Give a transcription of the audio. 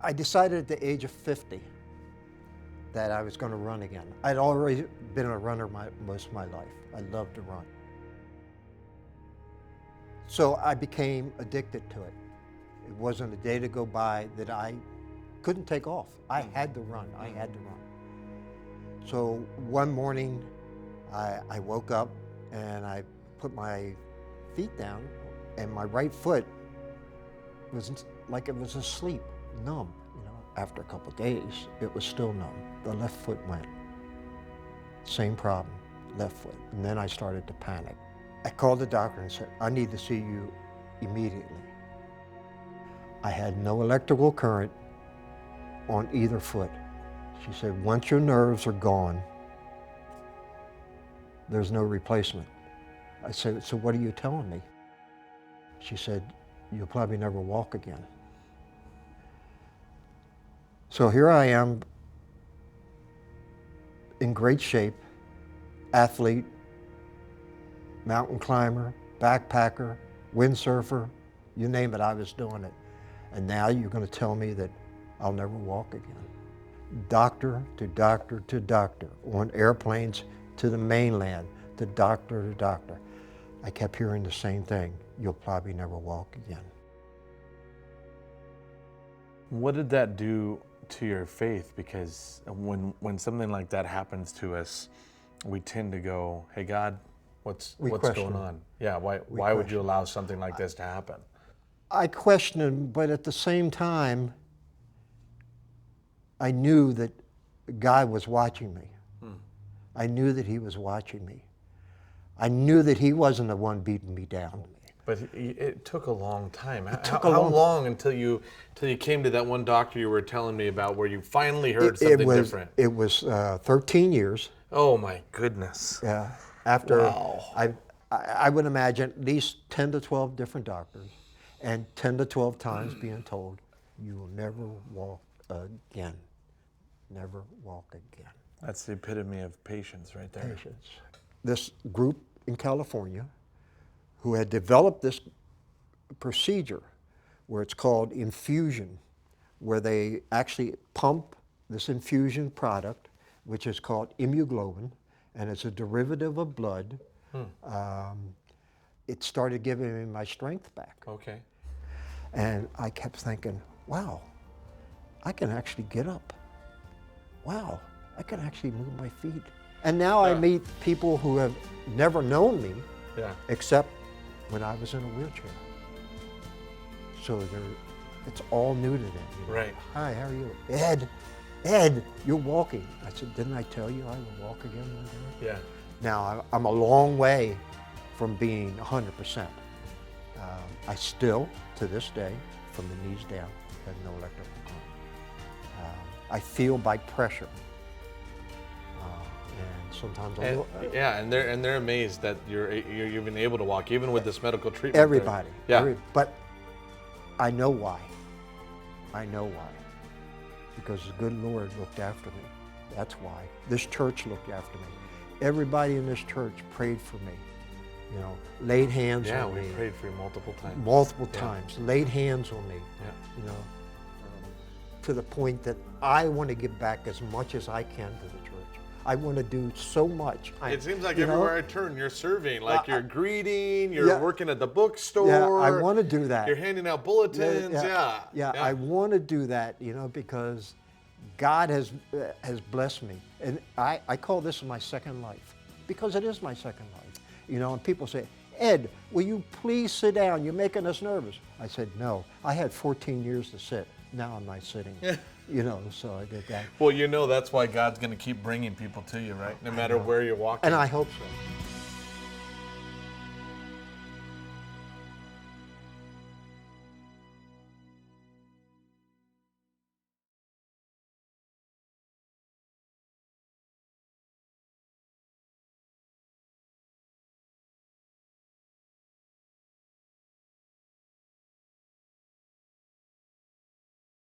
I decided at the age of 50 that I was going to run again. I'd already been a runner most of my life. I loved to run. So I became addicted to it. It wasn't a day to go by that I couldn't take off. I had to run. I had to run. So one morning, I woke up and I put my feet down, and my right foot was like it was asleep, numb. You know, after a couple of days, it was still numb. The left foot went. Same problem, left foot. And then I started to panic. I called the doctor and said, I need to see you immediately. I had no electrical current on either foot. She said, once your nerves are gone, there's no replacement. I said, so what are you telling me? She said, you'll probably never walk again. So here I am, in great shape, athlete, mountain climber, backpacker, windsurfer, you name it, I was doing it. And now you're going to tell me that I'll never walk again. Doctor to doctor to doctor, on airplanes to the mainland, to doctor to doctor. I kept hearing the same thing. You'll probably never walk again. What did that do to your faith? Because when something like that happens to us, we tend to go, hey God, what's going on? Yeah, why would you allow something like this to happen? I questioned him, but at the same time, I knew that God was watching me. I knew that he was watching me. I knew that he wasn't the one beating me down. But it took a long time. How long until you came to that one doctor you were telling me about, where you finally heard something different? It was 13 years. Oh my goodness. Yeah. After wow. I would imagine at least 10 to 12 different doctors, and 10 to 12 times being told, you will never walk again. Never walk again. That's the epitome of patience right there. Patience. This group in California who had developed this procedure where it's called infusion, where they actually pump this infusion product, which is called immunoglobulin, and it's a derivative of blood. It started giving me my strength back. Okay. And I kept thinking, wow, I can actually get up. Wow, I can actually move my feet. And now I meet people who have never known me, except when I was in a wheelchair. So it's all new to them. You know? Right. Hi, how are you? Ed, you're walking. I said, didn't I tell you I would walk again one day? Yeah. Now, I'm a long way from being 100%. I still, to this day, from the knees down, have no electrical current. I feel by pressure. And sometimes and they're amazed that you've been able to walk, even with this medical treatment. Everybody. Yeah. But I know why. I know why. Because the good Lord looked after me. That's why. This church looked after me. Everybody in this church prayed for me. You know, laid hands on me. Yeah, we prayed for you multiple times. Multiple times. Laid hands on me. Yeah. You know, to the point that I want to give back as much as I can to the church. I want to do so much. It seems like everywhere I turn, you're serving. Like you're greeting, you're working at the bookstore. Yeah, I want to do that. You're handing out bulletins. Yeah, I want to do that, you know, because God has blessed me. And I call this my second life, because it is my second life. You know, and people say, Ed, will you please sit down? You're making us nervous. I said, no, I had 14 years to sit. Now I'm not sitting. You know, so I did that. Well, you know that's why God's going to keep bringing people to you, right? No matter where you're walking. And I hope so.